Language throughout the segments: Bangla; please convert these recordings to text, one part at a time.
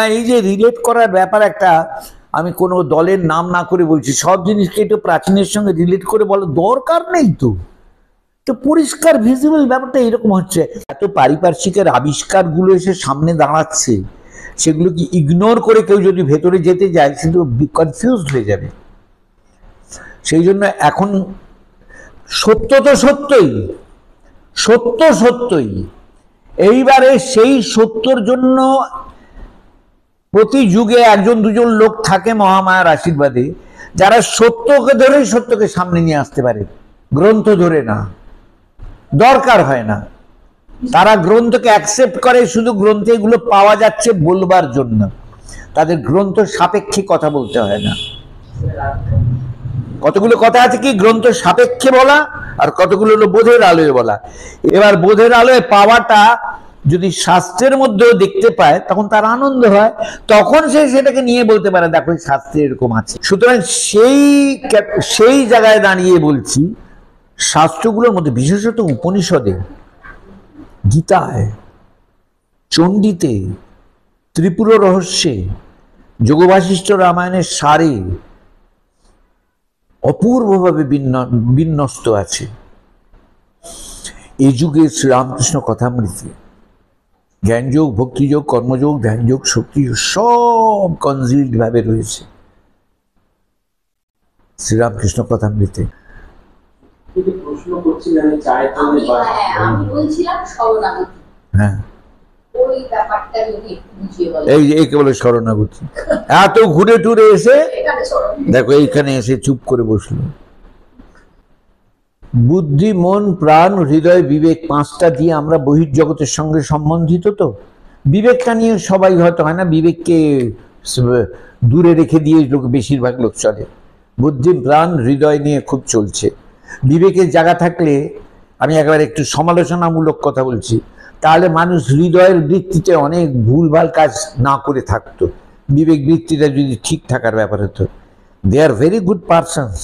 এই যে রিলেট করার ব্যাপার একটা, আমি কোনো দলের নাম না করে বলছি, সব জিনিসকে একটু প্রাচীনের সঙ্গে রিলেট করে বলার দরকার নেই তো। তো পরিষ্কার ভিজিবল ব্যাপারটা এরকম হচ্ছে। এত পারিপার্শ্বিকের আবিষ্কারগুলো এসে সামনে দাঁড়াচ্ছে, সেগুলো কি ইগনোর করে কেউ যদি ভেতরে যেতে যায় সে তো কনফিউজড হয়ে যাবে। সেই জন্য এখন সত্য তো সত্যই, সত্য সত্যই, এইবারে সেই সত্যর জন্য প্রতি যুগে একজন দুজন লোক থাকে মহামায়ার আশীর্বাদে, যারা সত্যকে ধরে সত্যকে সামনে নিয়ে আসতে পারে, গ্রন্থ ধরে না, দরকার হয় না। তারা গ্রন্থকে অ্যাকসেপ্ট করে শুধু গ্রন্থে এগুলো পাওয়া যাচ্ছে বলবার জন্য, তাদের গ্রন্থ সাপেক্ষে কথা বলতে হয় না। কতগুলো কথা আছে কি গ্রন্থ সাপেক্ষে বলা, আর কতগুলো হলো বোধের আলোয় বলা। এবার বোধের আলোয় পাওয়াটা যদি শাস্ত্রের মধ্যেও দেখতে পায় তখন তার আনন্দ হয়, তখন সে সেটাকে নিয়ে বলতে পারে দেখো শাস্ত্রে এরকম আছে। সুতরাং সেই জায়গায় দাঁড়িয়ে বলছি, শাস্ত্রগুলোর মধ্যে বিশেষত উপনিষদে, গীতায়, চণ্ডীতে, ত্রিপুর রহস্যে, যোগবাশিষ্ঠ রামায়ণের সারে অপূর্বভাবে বিন্যস্ত আছে। এই যুগে শ্রীরামকৃষ্ণ কথামৃতে জ্ঞানযোগ, ভক্তিযোগ, কর্মযোগ, ধ্যানযোগ, শক্তিযোগ সব কনজিলড ভাবে রয়েছে শ্রীরামকৃষ্ণ কথামৃতে। প্রশ্ন করছিলাম আমি বলছিলাম শরণাগতি। হ্যাঁ, ওই ব্যাপারটা যদি একটু বুঝিয়ে বলেন। এই কেবল শরণাগতি। এত ঘুরে টুরে এসে দেখো এইখানে এসে চুপ করে বসলো। বুদ্ধি, মন, প্রাণ, হৃদয়, বিবেক, পাঁচটা দিয়ে আমরা বহির্জগতের সঙ্গে সম্বন্ধিত। তো বিবেকটা নিয়ে সবাই হয়তো হয় না, বিবেককে দূরে রেখে দিয়ে বেশিরভাগ লোক চলে। বুদ্ধি, প্রাণ, হৃদয় নিয়ে খুব চলছে। বিবেকের জায়গা থাকলে, আমি একবার একটু সমালোচনামূলক কথা বলছি, তাহলে মানুষ হৃদয়ের বৃত্তিতে অনেক ভুলভাল কাজ না করে থাকতো। বিবেক বৃত্তিটা যদি ঠিক থাকার ব্যাপার হতো, দে আর ভেরি গুড পারসনস।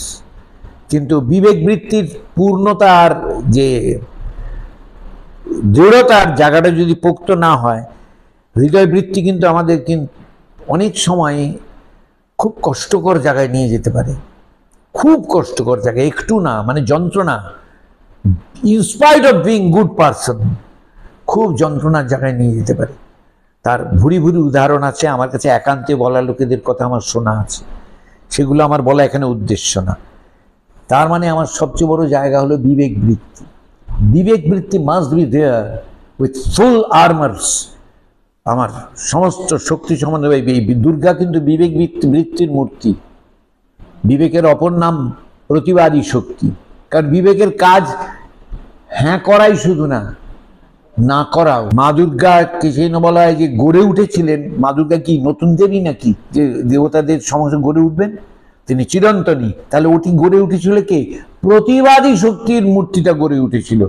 কিন্তু বিবেক বৃত্তির পূর্ণতার যে দৃঢ়তার জায়গাটা যদি পোক্ত না হয়, হৃদয় বৃত্তি কিন্তু আমাদের অনেক সময় খুব কষ্টকর জায়গায় নিয়ে যেতে পারে, খুব কষ্টকর জায়গায়, একটু না মানে যন্ত্রণা, in spite of being good person, খুব যন্ত্রণার জায়গায় নিয়ে যেতে পারে। তার ভুরি ভুরি উদাহরণ আছে আমার কাছে, একান্তে বলা লোকেদের কথা আমার শোনা আছে, সেগুলো আমার বলা এখানে উদ্দেশ্য না। তার মানে আমার সবচেয়ে বড় জায়গা হলো বিবেক বৃত্তি। বিবেক বৃত্তি must be there with full armours. আমার সমস্ত শক্তি সম্বন্ধে, এই দুর্গা কিন্তু বিবেক বৃত্তির মূর্তি। বিবেকের অপর নাম প্রতিবাদী শক্তি, কারণ বিবেকের কাজ হ্যাঁ করাই শুধু না, না করাও। মা দুর্গাকে সেই বলা হয় যে গড়ে উঠেছিলেন। মা দুর্গা কি নতুন দেবী নাকি যে দেবতাদের সমস্ত গড়ে উঠবেন? তিনি চিরন্তনী। তাহলে ওটি গড়ে উঠেছিল কে? প্রতিবাদী শক্তির মূর্তিটা গড়ে উঠেছিল,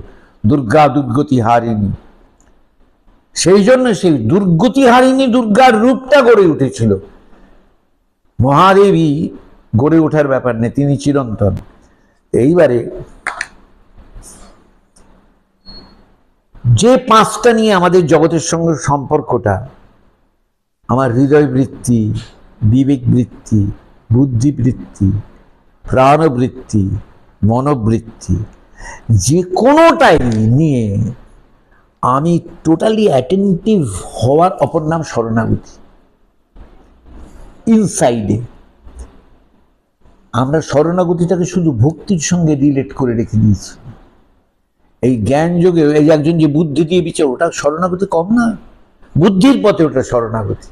দুর্গা দুর্গতি হারিণী। সেই জন্য সেই দুর্গতি হারিণী দুর্গার রূপটা গড়ে উঠেছিল। মহাদেবী গড়ে ওঠার ব্যাপার নেই, তিনি চিরন্তন। এইবারে যে পাঁচটা নিয়ে আমাদের জগতের সঙ্গে সম্পর্কটা, আমার হৃদয় বৃত্তি, বিবেক বৃত্তি, বুদ্ধিবৃত্তি, প্রাণবৃত্তি, মনোবৃত্তি, যে কোনোটাই নিয়ে আমি টোটালি অ্যাটেন্টিভ হওয়ার অপর নাম শরণাগতি। ইনসাইডে আমরা শরণাগতিটাকে শুধু ভক্তির সঙ্গে রিলেট করে রেখে দিয়েছি। এই জ্ঞান যোগে এই একজন যে বুদ্ধি দিয়ে বিচার, ওটা শরণাগতি কম না? বুদ্ধির পথে ওটা শরণাগতি।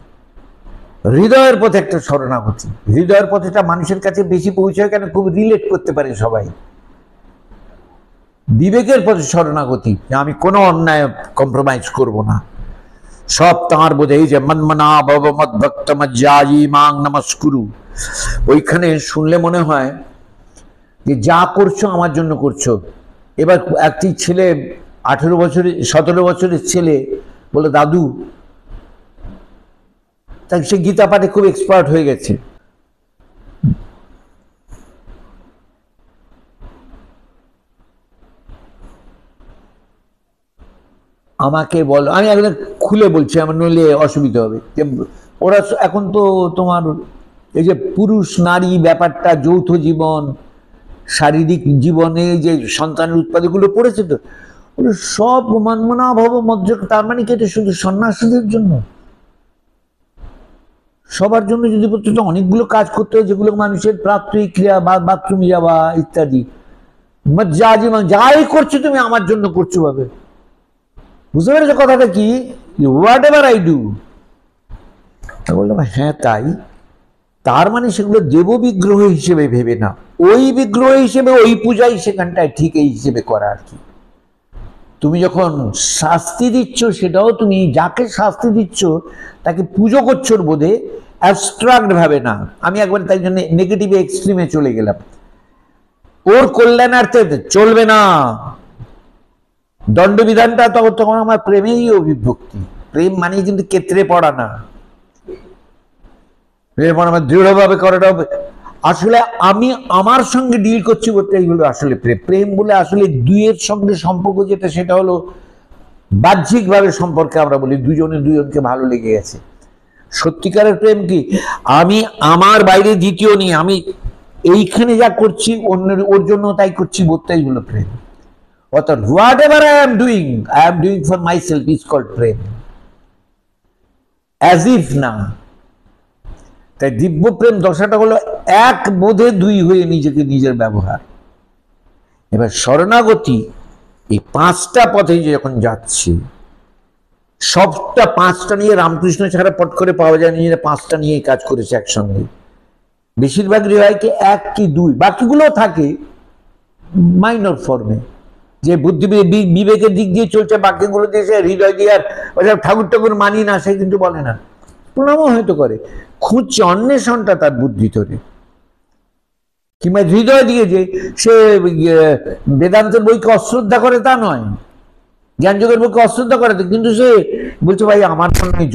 হৃদয়ের পথে একটা শরণাগতি। হৃদয়ের পথেটা মানুষের কাছে বেশি পৌঁছায় কেন? খুব রিলেট করতে পারে সবাই। বিবেকের পথে শরণাগতি, আমি কোনো অন্যায় কম্প্রোমাইজ করব না, সব তাঁর বোধে। এই যে মন্মনা ভব মদ ভক্ত মজ্জায়ী মাং নমস্কুরু, ওইখানে শুনলে মনে হয় যে যা করছো আমার জন্য করছো। এবার একটি ছেলে 17 বছরের ছেলে বলে, দাদু, তাকে সে গীতা পাঠে খুব এক্সপার্ট হয়ে গেছে। আমাকে বলো, আমি একদম খুলে বলছি, আমার নইলে অসুবিধা হবে, যে ওরা এখন তো তোমার এই যে পুরুষ নারী ব্যাপারটা, যৌথ জীবন, শারীরিক জীবনে যে সন্তানের উৎপাদগুলো পড়েছে, তো ওগুলো সব মনমনা ভাব মধ্য। তার মানে কি এটা শুধু সন্ন্যাসীদের জন্য? সবার জন্য যদি প্রত্যেক অনেকগুলো কাজ করতে হয়, যেগুলো মানুষের প্রাত্যহিক ক্রিয়া বা বাথরুমে যাওয়া ইত্যাদি, যা জীবন যাই করছো তুমি আমার জন্য করছো ভাবে। বুঝতে পেরেছো কথাটা কি? What ever I do. বললাম হ্যাঁ তাই। তার মানে সেগুলো দেব বিগ্রহ হিসেবে ভেবে না, ওই বিগ্রহ হিসেবে ওই পূজাই সেখানটায় ঠিক এই হিসেবে করা আর কি। তুমি যখন শাস্তি দিচ্ছ, সেটাও তুমি যাকে শাস্তি দিচ্ছ তাকে পুজো করছো বোধে, অ্যাবস্ট্রাক্ট ভাবে না। আমি একবার তাই জন্য নেগেটিভ এক্সট্রিমে চলে গেলাম। ওর কল্যাণার্থে চলবে না দণ্ডবিধানটা, তখন আমার প্রেমেই অভিভক্তি। প্রেম মানে কিন্তু ক্ষেত্রে পড়া না, প্রেম আমার দৃঢ়ভাবে করাটা হবে। আসলে আমি আমার সঙ্গে ডিল করছি বলতে এইগুলো আসলে প্রেম। প্রেম বলে আসলে দুইয়ের সঙ্গে সম্পর্ক যেটা, সেটা হলো বাহ্যিকভাবে সম্পর্কে আমরা বলি দুজনে দুজনকে ভালো লেগে গেছে। সত্যিকারের প্রেম কি? আমি আমার বাইরে দ্বিতীয় নিয়ে আমি এইখানে যা করছি অন্যের ওর জন্য তাই করছি, বোধটাই হলো প্রেম। অর্থাৎ whatever I am doing for myself is called প্রেম, অ্যাজ ইফ না। তাই দিব্য প্রেম দশাটা হলো এক বোধে দুই হয়ে নিজেকে নিজের ব্যবহার। এবার শরণাগতি এই পাঁচটা পথে যখন যাচ্ছি, সবটা পাঁচটা নিয়ে, রামকৃষ্ণ ছাড়া পট করে পাওয়া যায় নিজেরা পাঁচটা নিয়ে কাজ করেছে একসঙ্গে। বেশিরভাগ হয় কি এক কি দুই, বাকিগুলো থাকে মাইনর ফর্মে, যে বুদ্ধি বিবেকের দিক দিয়ে চলছে, বাকিগুলো দিয়ে সে হৃদয় দিয়ে আর ঠাকুর ঠাকুর মানি না, সে কিন্তু বলে না, প্রণামও হয়তো করে, খুঁজছে অন্বেষণটা তার বুদ্ধি ধরে। কিংবা হৃদয় দিয়ে যে সে বেদান্তের বইকে অশ্রদ্ধা করে তা নয়, জ্ঞান যোগের বইকে অশ্রদ্ধা করে, কিন্তু সে বলছে ভাই আমার মনে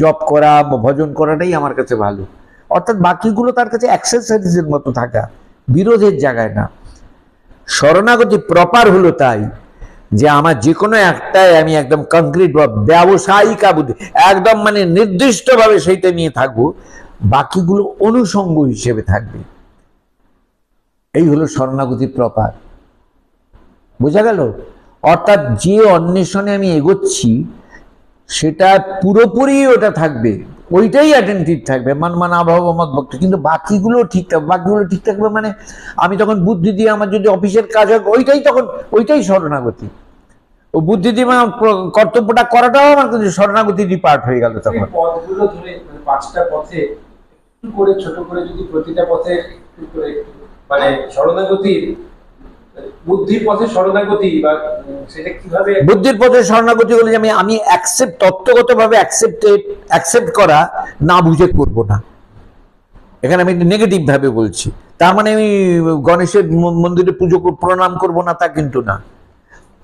জপ করা বা ভজন করাটাই আমার কাছে ভালো। অর্থাৎ বাকিগুলো তার কাছে এক্সারসাইজের মতো থাকা, বিরোধের জায়গায় না। শরণাগতি প্রপার হলো তাই যে আমার যে কোনো একটাই আমি একদম কংক্রিট বা ব্যবসায়িকা বুদ্ধি, একদম মানে নির্দিষ্টভাবে সেইটা নিয়ে থাকবো, বাকিগুলো অনুষঙ্গ হিসেবে থাকবে। এই হলো শরণাগতি প্রপার। বোঝা গেল? অর্থাৎ যে অন্বেষণে আমি এগোচ্ছি সেটা পুরোপুরি ওটা থাকবে, ওইটাই অ্যাটেন্টিভ থাকবে, মানমানাভাব মত ভক্তি, কিন্তু বাকিগুলো ঠিক থাকবে। বাকিগুলো ঠিক থাকবে মানে আমি তখন বুদ্ধি দিয়ে আমার যদি অফিসের কাজ হয় ওইটাই শরণাগতি। ও বুদ্ধি দিয়ে কর্তব্যটা করাটাও আমার কিন্তু শরণাগতিরই পার্ট হয়ে গেল। তখন পথগুলো ধরে পাঁচটা পথে একটু করে ছোট করে যদি প্রতিটা পথে একটু করে মানে শরণাগতির বুদ্ধির পথে শরণাগতি, বা সেটা কিভাবে বুদ্ধির পথে শরণাগতি হলে যে আমি তত্ত্বগতভাবে অ্যাকসেপ্ট করা না বুঝে করবো না। এখানে আমি নেগেটিভ ভাবে বলছি, তার মানে আমি গণেশের মন্দিরে পুজো প্রণাম করবো না তা কিন্তু না।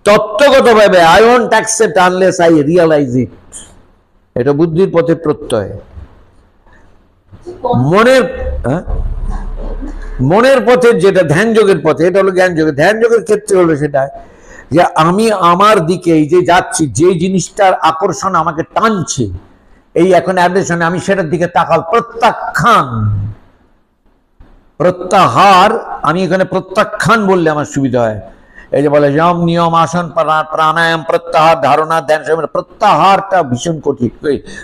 তত্ত্বগতভাবে I won't accept unless I realize it, এটা বুদ্ধির পথে প্রত্যয়। মনের পথের যেটা ধ্যান যোগের পথে, এটা হলো জ্ঞান যোগের। ধ্যান যোগের ক্ষেত্রে হলো সেটা যে আমি আমার দিকে এই যে যাচ্ছি, যে জিনিসটার আকর্ষণ আমাকে টানছে, এই এখন অ্যাড্রেশনে আমি সেটার দিকে তাকাল। প্রত্যাহার, আমি এখানে প্রত্যাখ্যান বললে আমার সুবিধা হয়। এই যে বলে যম নিয়ম আসন প্রাণায়াম প্রত্যাহার ধারণা ধ্যান, প্রত্যাহারটা ভীষণ কঠিন,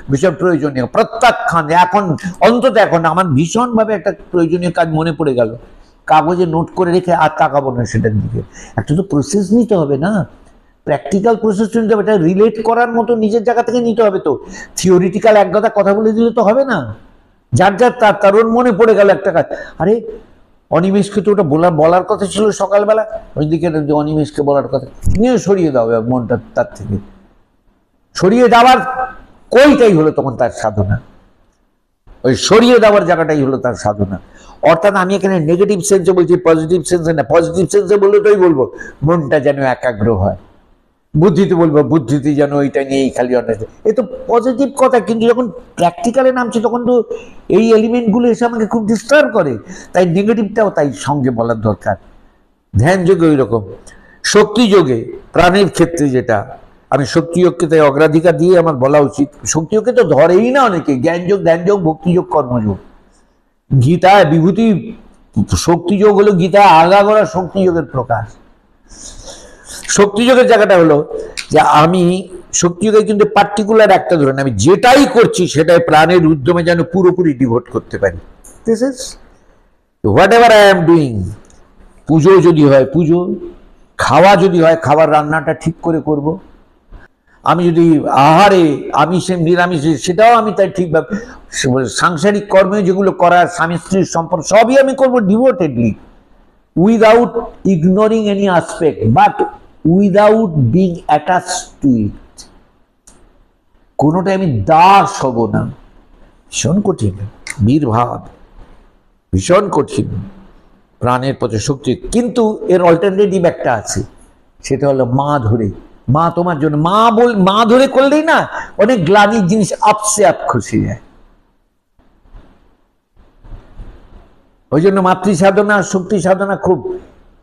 ভীষণ প্রয়োজনীয়। প্রত্যাখ্যান এখন অন্তত এখন আমার ভীষণভাবে একটা প্রয়োজনীয় কাজ মনে পড়ে গেল, কাগজে নোট করে রেখে আর তাকাবো না সেটার দিকে। একটা তো প্রসেস নিতে হবে না, প্র্যাকটিক্যাল প্রসেস নিতে হবে, এটা রিলেট করার মতো নিজের জায়গা থেকে নিতে হবে। তো থিওরিটিক্যাল এক কথা বলে দিলে তো হবে না। যার তার ওর মনে পড়ে গেল একটা কাজ, আরে অনিমেষকে তো ওটা বলার কথা ছিল সকালবেলা, ওইদিকে অনিমেষকে বলার কথা নিয়ে সরিয়ে দাও মনটা, তার থেকে সরিয়ে দেওয়ার কইটাই হলো তখন তার সাধনা। ওই সরিয়ে দেওয়ার জায়গাটাই হলো তার সাধনা। অর্থাৎ আমি এখানে নেগেটিভ সেন্সে বলছি, পজিটিভ সেন্সে না। পজিটিভ সেন্সে বললেটাই বলবো মনটা যেন একাগ্র হয়, বুদ্ধিতে বলবো বুদ্ধিতে যেন ওইটা নিয়েই খালি অনেক, এ তো পজিটিভ কথা। কিন্তু যখন প্র্যাকটিক্যালে নামছে তখন তো এই এলিমেন্টগুলো এসে আমাকে খুব ডিস্টার্ব করে, তাই নেগেটিভটাও তাই সঙ্গে বলার দরকার। ধ্যান যোগে ওই রকম, শক্তি যোগে প্রাণের ক্ষেত্রে যেটা আমি শক্তিযোগকে তাই অগ্রাধিকার দিয়ে আমার বলা উচিত। শক্তিযোগকে তো ধরেই না অনেকে, জ্ঞানযোগ, ধ্যানযোগ, ভক্তিযোগ, কর্মযোগ। গীতায় বিভূতি শক্তিযোগ হলো গীতায় আগাগোড়া শক্তিযোগের প্রকাশ। শক্তিযোগের জায়গাটা হলো যে আমি শক্তিযোগে কিন্তু পার্টিকুলার একটা ধরেন আমি যেটাই করছি সেটাই প্রাণের উদ্যমে যেন পুরোপুরি ডিভোট করতে পারি। This is what ever I am doing. পুজো যদি হয় পুজো, খাওয়া যদি হয় খাবার রান্নাটা ঠিক করে করব। আমি যদি আহারে আমিষে নিরামিষে সেটাও আমি তাই ঠিকভাবে, সাংসারিক কর্মে যেগুলো করার স্বামী স্ত্রীর সম্পর্ক সবই আমি করবো devotedly, without ignoring any aspect but without being attach to it. কোনোটাই আমি দাস হব না। ভীষণ কঠিন বীরভাব, ভীষণ কঠিন প্রাণের প্রতি শক্তি। কিন্তু এর অল্টারনেটিভ একটা আছে, সেটা হলো মা ধরে। মা তোমার জন্য, মা ধরে করলেই না অনেক গ্লানির জিনিস আপসে আপ খসে যায়। ওই জন্য মাতৃ সাধনা শক্তি সাধনা খুব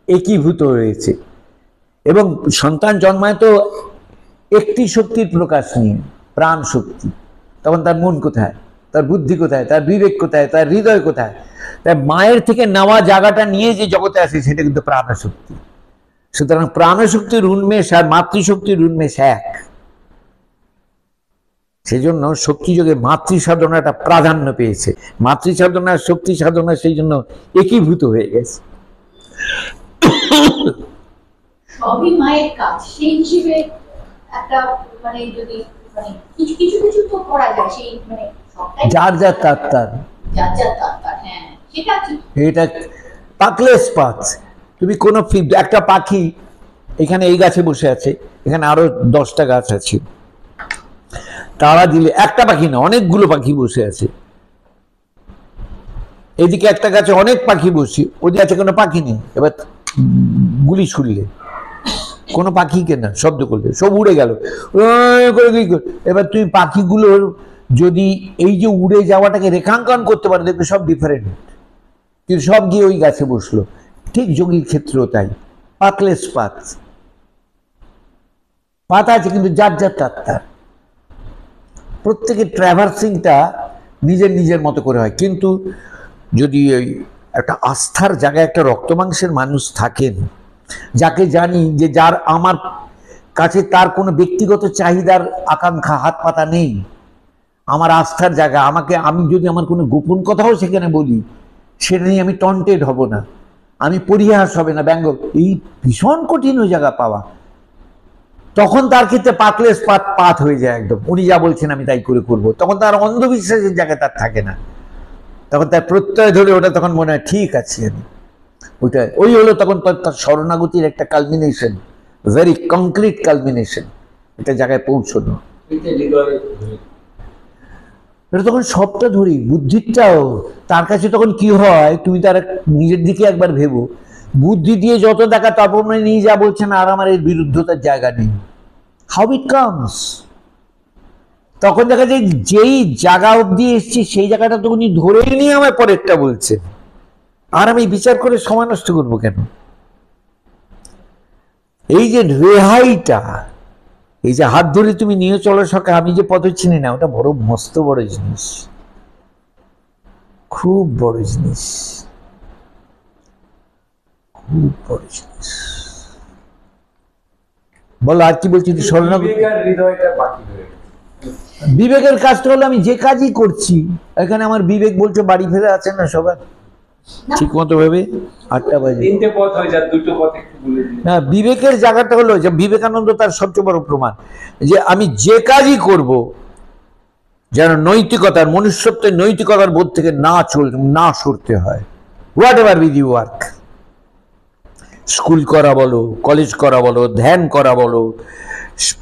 একীভূত হয়েছে। এবং সন্তান জন্মায় তো একটি শক্তির প্রকাশ নিয়ে, প্রাণ শক্তি। তখন তার মন কোথায়, তার বুদ্ধি কোথায়, তার বিবেক কোথায়, তার হৃদয় কোথায়? তাই মায়ের থেকে নেওয়া জায়গাটা নিয়ে যে জগতে আসে সেটা কিন্তু প্রাণশক্তি। সুতরাং প্রাণশক্তির উন্মেষ আর মাতৃশক্তির উন্মেষ এক। সেই জন্য শক্তিযোগে মাতৃ সাধনাটা প্রাধান্য পেয়েছে। মাতৃ সাধনা শক্তি সাধনা সেই জন্য একীভূত হয়ে গেছে। সবই মায়ের কাজ, সেই হিসেবে একটা মানে যদি মানে কিছু কিছু কিছু তো করা যায়, সেই মানে সবটাই যার যার তার তার, যার যার তার, হ্যাঁ সেটা ঠিক। এটা পাকলেস পাথ। তুমি কোনো একটা পাখি এখানে এই গাছে বসে আছে, এখানে আরো 10টা গাছ আছে, তারা দিলে একটা পাখি না অনেকগুলো পাখি বসে আছে। এদিকে একটা গাছে অনেক পাখি বসে, ওদিকে আছে কোনো পাখি নেই। এবার গুলি ছুড়লে কোনো পাখিকে না, শব্দ করলে সব উড়ে গেল। এবার তুমি পাখিগুলোর যদি এই যে উড়ে যাওয়াটাকে রেখাঙ্কন করতে পারো, দেখবে সব ডিফারেন্ট, কিন্তু সব গিয়ে ওই গাছে বসলো। ঠিক যোগীর ক্ষেত্রেও তাই, পাকলেস পাত। পাতা আছে কিন্তু যার যার তার তার। প্রত্যেকের ট্র্যাভার্সিংটা নিজের নিজের মতো করে হয়। কিন্তু যদি ওই একটা আস্থার জায়গায় একটা রক্তমাংসের মানুষ থাকেন, যাকে জানি যে যার আমার কাছে তার কোনো ব্যক্তিগত চাহিদার আকাঙ্ক্ষা হাত পাতা নেই, আমার আস্থার জায়গা, আমি যদি আমার কোনো গোপন কথাও সেখানে বলি সেটা নিয়ে আমি টন্টেড হব না, আমি পরিহাস হবে না, ব্যঙ্গ, এই ভীষণ কঠিন ওই জায়গা পাওয়া। তখন তার ক্ষেত্রে পাকলেস পাত হয়ে যায় একদম, উনি যা বলছেন আমি তাই করে করবো। তখন তার অন্ধবিশ্বাসের জায়গায় তার থাকে না, তখন তার প্রত্যয় ধরে ওটা তখন মনে হয় ঠিক আছে আমি ওইটা। ওই হলো তখন তার শরণাগতির একটা কালমিনেশন, ভেরি কংক্রিট কালমিনেশন, একটা জায়গায় পৌঁছনো। এটা তখন সবটা ধরি, বুদ্ধিটাও তার কাছে তখন কি হয়, তুমি তার নিজের দিকে একবার ভেবো, বুদ্ধি দিয়ে যত দেখা তারপর নিয়ে যা বলছেন আর আমার এর বিরুদ্ধতার জায়গা নেই। হাউ ইট কামস, তখন দেখা যায় যেই জায়গা অব্দি এসছি সেই জায়গাটা তো উনি ধরেই নিয়ে আমায় পরেরটা বলছেন, আর আমি বিচার করে সময় নষ্ট করবো কেন? এই যে রেহাইটা, এই যে হাত ধরে তুমি নিয়ে চলো সকা, আমি যে পথ চিনি না, ওটা বড় মস্ত বড় জিনিস, খুব বড় জিনিস, খুব বড় জিনিস। বলো আর কি বলছি? বিবেকের কাজটা হলো আমি যে কাজই করছি, এখানে আমার বিবেক বলছে বাড়ি ফেরা আছে না সবার ঠিক মতো ভেবে 8টা বাজে, 3টে পথ হয়ে যায়, 2টো পথ একটু বলে দিন। না, বিবেকের জায়গাটা হলো যে বিবেকানন্দ তার সবচেয়ে বড় প্রমাণ, যে আমি যে কাজই করব যেন নৈতিকতার, মনুষ্যত্বের নৈতিকতার বোধ থেকে না সরতে হয়। Whatever with you work, school করা বলো, কলেজ করা বলো, ধ্যান করা বলো,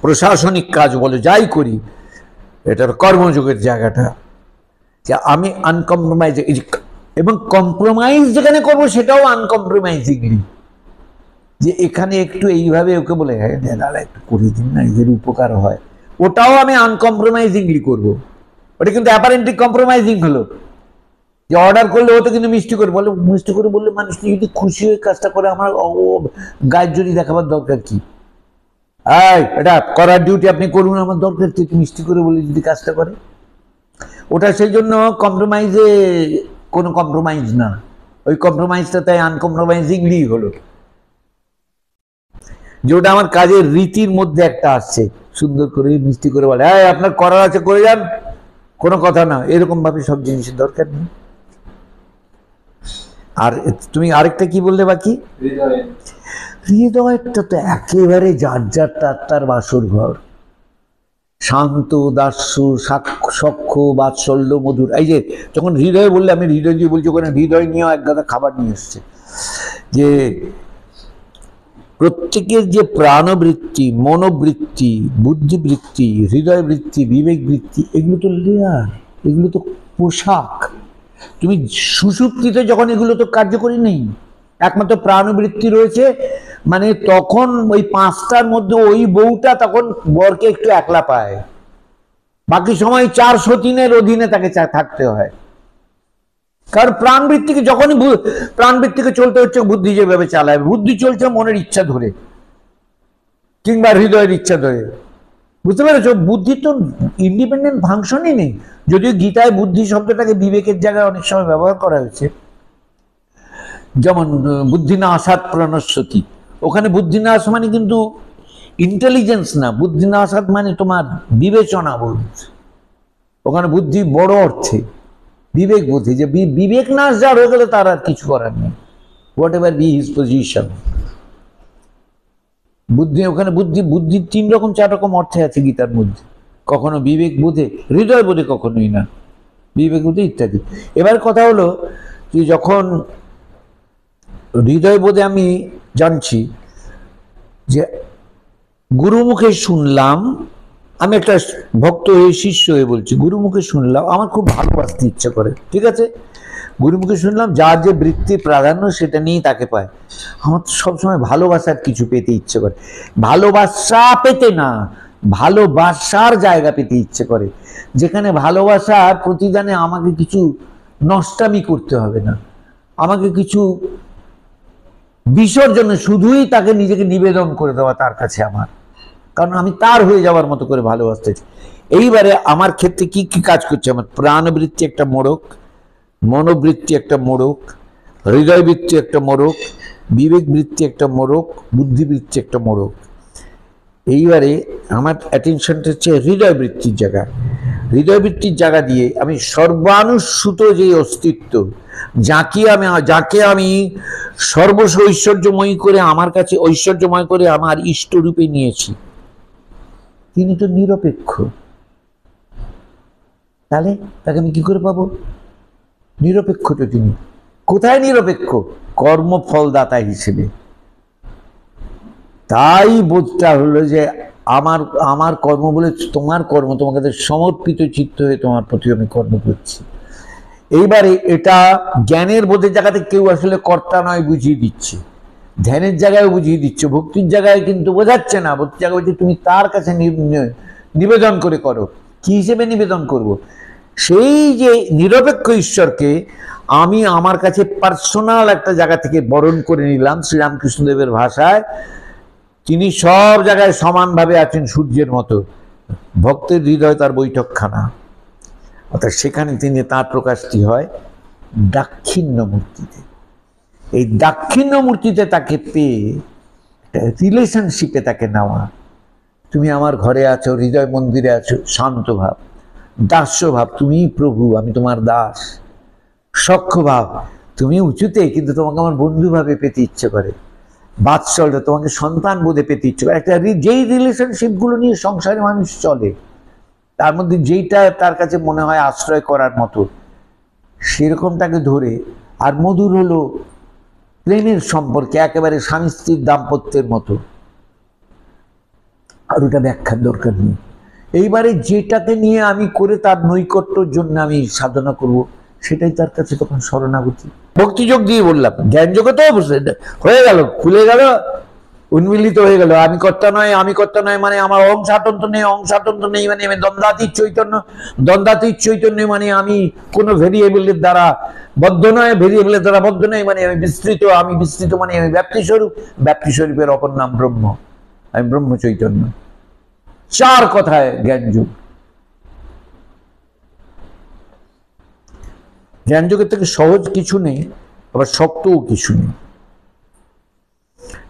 প্রশাসনিক কাজ বলো, যাই করি, এটার কর্মযোগের জায়গাটা যে আমি আনকম্প্রোমাইজ, এবং কম্প্রোমাইজ যেখানে করবো সেটাও আনকম্প্রোমাইজিংলি, যে এখানে একটু এইভাবে ওকে বলে হ্যাঁ দাদা একটু করে দিন না, এদের উপকার হয়, ওটাও আমি আনকম্প্রোমাইজিংলি করবো। ওটা কিন্তু অ্যাপারেন্টলি কম্প্রোমাইজিং হলো, যে অর্ডার করলে ওটা কিন্তু মিষ্টি করে বলে, মিষ্টি করে বললে মানুষটি যদি খুশি হয়ে কাজটা করে, আমার গায়ের জোরি দেখাবার দরকার কি? এটা করার ডিউটি আপনি করুন, আমার দরকার তো, একটু মিষ্টি করে বলে যদি কাজটা করে, ওটা সেই জন্য কম্প্রোমাইজে কোনো কম্প্রোমাইজ না, ওই কম্প্রোমাইজটা তাই আনকম্প্রোমাইজিংলি হলো, যে ওটা আমার কাজের রীতির মধ্যে একটা আসছে, সুন্দর করে মিষ্টি করে বলে আপনার করার আছে করে যান, কোনো কথা না, এরকম ভাবে সব জিনিসের দরকার নেই। আর তুমি আরেকটা কি বললে বাকি? হৃদয়টা তো একেবারে যার যার তার বাসর ঘর, শান্ত দাস্য সখ্য বাৎসল্য মধুর। এই যে যখন হৃদয় বললে, আমি হৃদয় দিয়ে বলছি, ওখানে হৃদয় নিয়েও এক গাদা খাবার নিয়ে এসছে, যে প্রত্যেকের যে প্রাণবৃত্তি, মনোবৃত্তি, বুদ্ধিবৃত্তি, হৃদয় বৃত্তি, বিবেক বৃত্তি, এগুলো তো লেয়ার, এগুলো তো পোশাক। তুমি সুষুপ্তিতে যখন এগুলো তো কার্যকরী নেই, একমাত্র প্রাণবৃত্তি রয়েছে, মানে তখন ওই পাঁচটার মধ্যে ওই বউটা তখন বরকে একটু একলা পায়, বাকি সময় 4 সতীনের অধীনে তাকে থাকতে হয়। কারণ প্রাণবৃত্তিকে যখনই প্রাণবৃত্তিকে চলতে হচ্ছে, বুদ্ধি যেভাবে চালায়, বুদ্ধি চলছে মনের ইচ্ছা ধরে কিংবা হৃদয়ের ইচ্ছা ধরে, বুঝতে পেরেছ? বুদ্ধি তো ইন্ডিপেন্ডেন্ট ফাংশনই নেই, যদিও গীতায় বুদ্ধি শব্দটাকে বিবেকের জায়গায় অনেক সময় ব্যবহার করা হয়েছে, যেমন বুদ্ধি না আসাদ প্রণশ্যতি, ওখানে বুদ্ধি না আসা মানে কিন্তু ইন্টেলিজেন্স না, বুদ্ধি না আসাদ মানে তোমার বিবেচনা বলছে, ওখানে বুদ্ধি বড় অর্থে বিবেক বুদ্ধি, যে বিবেক নাশ যার হয়ে গেলে তার আর কিছু করার নেই, what ever be his position. বুদ্ধি, ওখানে বুদ্ধি 3 রকম 4 রকম অর্থে আছে গীতার মধ্যে, কখনো বিবেক বোধে, হৃদয় বোধে কখনোই না, বিবেক বোধে ইত্যাদি। এবার কথা হলো যে যখন হৃদয় বোধে আমি জানছি, যে গুরুমুখে শুনলাম, আমি একটা ভক্ত হয়ে শিষ্য হয়ে বলছি, গুরুমুখে শুনলাম, আমার খুব ভালোবাসতে ইচ্ছা করে, ঠিক আছে, গুরুমুখে শুনলাম, যার যে বৃত্তির প্রাধান্য সেটা নিয়েই তাকে পায়, আমার তো সবসময় ভালোবাসার কিছু পেতে ইচ্ছে করে, ভালোবাসা পেতে না, ভালোবাসার জায়গা পেতে ইচ্ছে করে, যেখানে ভালোবাসার প্রতিদানে আমাকে কিছু নষ্টামি করতে হবে না, আমাকে কিছু বিসর্জনে শুধুই তাকে নিজেকে নিবেদন করে দেওয়া তার কাছে আমার, কারণ আমি তার হয়ে যাওয়ার মতো করে ভালোবাসতেছি। এইবারে আমার ক্ষেত্রে কি কি কাজ করছে, আমার প্রাণবৃত্তি একটা মোড়ক, মনোবৃত্তি একটা মোড়ক, হৃদয় বৃত্তি একটা মোড়ক, বিবেক বৃত্তি একটা মোড়ক, বুদ্ধিবৃত্তি একটা মোড়ক। এইবারে আমার অ্যাটেনশনটা হচ্ছে হৃদয় বৃত্তির জায়গা, হৃদয় বৃত্তির জায়গা দিয়ে আমি সর্বানুস্যূত যে অস্তিত্ব, যাকে আমি সর্বস্ব ঐশ্বর্যময়ী করে আমার কাছে, ঐশ্বর্যময় করে আমার ইষ্টরূপে নিয়েছি, তিনি তো নিরপেক্ষ, তাহলে তাকে আমি কি করে পাবো? নিরপেক্ষ তো তিনি। কোথায় নিরপেক্ষ? কর্মফলদাতা হিসেবে। তাই বোধটা হলো যে আমার কর্ম বলে তোমার কর্ম, তোমাকে সমর্পিত চিত্ত হয়ে তোমার প্রতি আমি কর্ম করছি। এইবারে এটা জ্ঞানের বোধের জায়গাতে কেউ আসলে কর্তা নয় বুঝিয়ে দিচ্ছে, ধ্যানের জায়গায় বুঝিয়ে দিচ্ছে, ভক্তির জায়গায় কিন্তু বোঝাচ্ছে না, ভক্তির জায়গায় বলছে তুমি তার কাছে নিবেদন করে করো। কি হিসেবে নিবেদন করব? সেই যে নিরপেক্ষ ঈশ্বরকে আমি আমার কাছে পার্সোনাল একটা জায়গা থেকে বরণ করে নিলাম। শ্রীরামকৃষ্ণদেবের ভাষায় তিনি সব জায়গায় সমানভাবে আছেন সূর্যের মতো, ভক্তের হৃদয় তার বৈঠকখানা, অর্থাৎ সেখানে তিনি তার প্রকাশটি হয় দাক্ষিণ্য মূর্তিতে। এই দাক্ষিণ্য মূর্তিতে তাকে পেয়ে রিলেশনশিপে তাকে নেওয়া, তুমি আমার ঘরে আছো, হৃদয় মন্দিরে আছো, শান্ত ভাব, দাস্য ভাব, তুমি প্রভু আমি তোমার দাস, সখ্য ভাব, তুমি উঁচুতে কিন্তু তোমাকে আমার বন্ধু ভাবে পেতে ইচ্ছে করে, বাৎসল্য, তোমাকে সন্তান বোধে পেতে ইচ্ছে করে। একটা যেই রিলেশনশিপগুলো নিয়ে সংসারে মানুষ চলে, তার মধ্যে যেইটা তার কাছে মনে হয় আশ্রয় করার মতো, সেরকমটাকে ধরে, আর মধুর হলো প্রেমের সম্পর্কে, একেবারে স্বামী স্ত্রীর দাম্পত্যের মতো, আর ওটা ব্যাখ্যার দরকার নেই। এইবারে যেটাকে নিয়ে আমি করে তার নৈকট্যর জন্য আমি সাধনা করব, সেটাই তার কাছে তখন শরণাগতি। ভক্তিযোগ দিয়ে বললাম, জ্ঞান যোগে তো হয়ে গেল, খুলে গেল, উন্মিলিত হয়ে গেল। আমি কর্তা নয়, আমি কর্তা নয় মানে আমার অহং স্বাতন্ত্র নেই, অহং স্বাতন্ত্র নেই মানে আমি দ্বন্দ্বাতীত চৈতন্য, দ্বন্দ্বাতীত চৈতন্য মানে আমি কোনো ভেরিয়েবলের দ্বারা বদ্ধ নয়, ভেরিয়েবলের দ্বারা বদ্ধ নয় মানে আমি বিস্তৃত, আমি বিস্তৃত মানে আমি ব্যাপ্তি স্বরূপ, ব্যাপ্তি স্বরূপের অপর নাম ব্রহ্ম। আমি ব্রহ্ম চৈতন্য। 4 কথায় জ্ঞানযোগ। জ্ঞানযোগের থেকে সহজ কিছু নেই, আবার শক্তও কিছু নেই।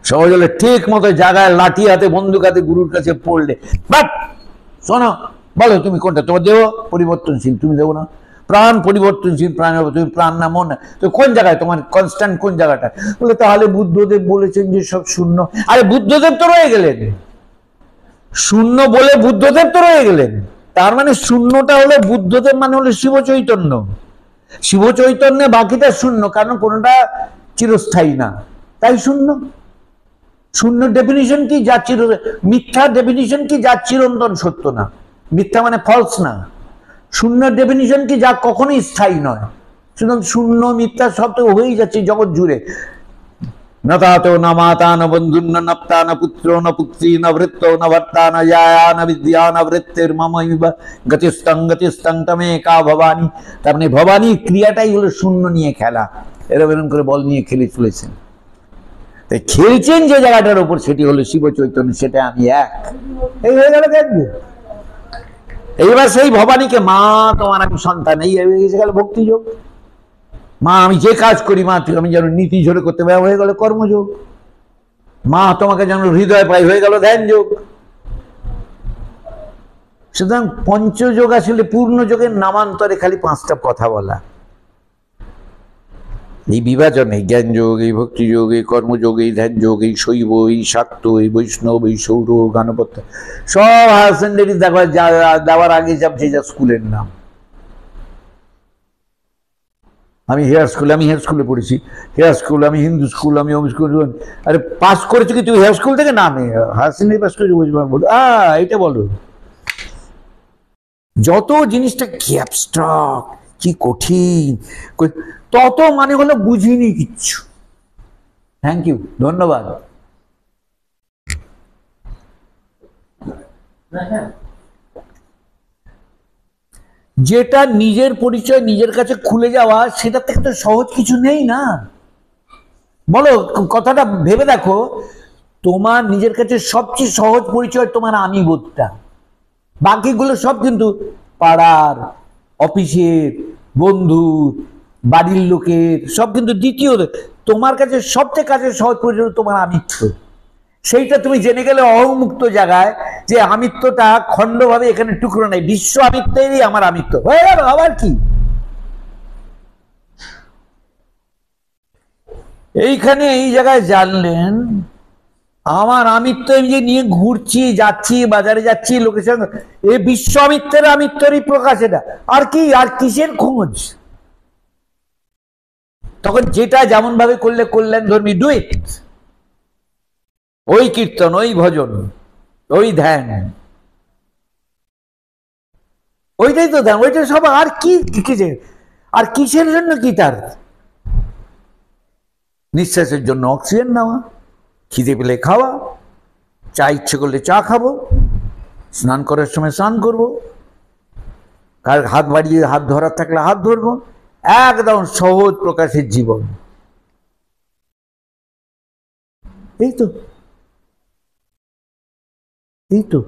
সহজ হলে ঠিক মতো জায়গায় লাঠি হাতে বন্দুক হাতে গুরুর কাছে পড়লে, বাট শোনো বলো তুমি কোনটা, তোমার দেহ পরিবর্তনশীল, তুমি দেবো না, প্রাণ পরিবর্তনশীল, প্রাণ তুমি প্রাণ না মন না, তো কোন জায়গায় তোমার কনস্ট্যান্ট কোন জায়গাটা? বলে তাহলে বুদ্ধদেব বলেছেন যে সব শূন্য। আরে বুদ্ধদেব তো রয়ে গেলেন, শূন্য বলে বুদ্ধদেব তো রয়ে গেলেন, তার মানে শূন্যটা হলো বুদ্ধদেব, মানে হলো শিব চৈতন্য। শিব চৈতন্যে বাকিটা শূন্য, কারণ কোনটা চিরস্থায়ী না, তাই শূন্য। শূন্য ডেফিনিশন কি? যা চির, মিথ্যা ডেফিনিশন কি? যা চিরন্তন সত্য না, মিথ্যা মানে ফলস না। শূন্য ডেফিনিশন কি? যা কখনোই স্থায়ী নয়। সুতরাং শূন্য মিথ্যা সব তো হয়েই যাচ্ছে জগৎ জুড়ে। न तातो न माता न बन्धुर्न नप्ता न पुत्रो न पुत्री न वृत्तो न भर्ता न जाया न विद्या न वृत्तिर्ममैव गतिस्तं तमेका भवानी। তার মানে ভবানী ক্রিয়াটাই হলো শূন্য নিয়ে খেলা, এরকম করে বল নিয়ে খেলে চলেছেন। তাই খেলছেন যে জায়গাটার উপর, সেটি হলো শিব চৈতন্য, সেটা আমি এক। এই হয়ে গেল দেখবে। এইবার সেই ভবানীকে, মা তোমার আমি সন্তান, এই এসে গেল ভক্তিযোগ। মা আমি যে কাজ করি, মা আমি যেন নীতি ঝরে করতে পারি, হয়ে গেল কর্মযোগ। মা তোমাকে যেন হৃদয় পাই, হয়ে গেল ধ্যান যোগ। সুতরাং পঞ্চযোগ আসলে পূর্ণ যোগের নামান্তরে খালি 5টা কথা বলা। এই বিভাজন, এই জ্ঞান যোগ, এই ভক্তি যোগ, এই কর্মযোগ, এই ধ্যান যোগ, এই শৈব, এই শাক্ত, এই বৈষ্ণব, এই সৌর, গানপত্য, সব হায়ার সেকেন্ডারি দেওয়ার আগে যাচ্ছে যা স্কুলের নাম। আমি হেয়ার স্কুলে পড়েছি, হেয়ার স্কুল, আমি হিন্দু স্কুল, আমি হোম স্কুল। আরে পাস করেছি কি তুই হেয়ার স্কুল থেকে? না আমি হায়ার সেকেন্ডারি পাস করেছি। বলো এইটা বলো। যত জিনিসটা কি অ্যাবস্ট্রাক্ট, কি কঠিন, তত মানে হলো বুঝিনি কিচ্ছু। থ্যাংক ইউ, ধন্যবাদ। যেটা নিজের পরিচয় নিজের কাছে খুলে যাওয়া, সেটা থেকে তো সহজ কিছু নেই না। বলো, কথাটা ভেবে দেখো, তোমার নিজের কাছে সবচেয়ে সহজ পরিচয় তোমার আমি বোধটা। বাকিগুলো সব কিন্তু পাড়ার, অফিসের, বন্ধুর, বাড়ির লোকের, সব কিন্তু দ্বিতীয়। তোমার কাছে সবচেয়ে কাছে সহজ পরিচয় তোমার আমিত্ব। সেইটা তুমি জেনে গেলে অহংমুক্ত জায়গায়, যে আমিত্বটা খণ্ডভাবে এখানে টুকরো নাই, বিশ্ব আমিত্বেরই আমার আমিত্ব হয়ে গেল। আবার কি এইখানে এই জায়গায় জানলেন আমার আমিত্ব, আমি যে নিয়ে ঘুরছি, যাচ্ছি, বাজারে যাচ্ছি, লোকের সঙ্গে, এই বিশ্ব আমিত্বের আমিত্বেরই প্রকাশ। এটা আর কি, আর কিসের খোঁজ? তখন যেটা যেমন ভাবে করলে কল্যাণ ধর্মী, ডু ইট। ওই কীর্তন, ওই ভজন, ওই ধ্যান, ওইটাই তো ধ্যান, ওইটা সব। আর কি কিসের, আর কিসের জন্য কি? তার নিঃশ্বাসের জন্য অক্সিজেন নেওয়া, খিদে পেলে খাওয়া, চা ইচ্ছে করলে চা খাবো, স্নান করার সময় স্নান করবো, কার হাত বাড়িয়ে হাত ধরার থাকলে হাত ধরবো। একদম সহজ প্রকাশের জীবন। এই তো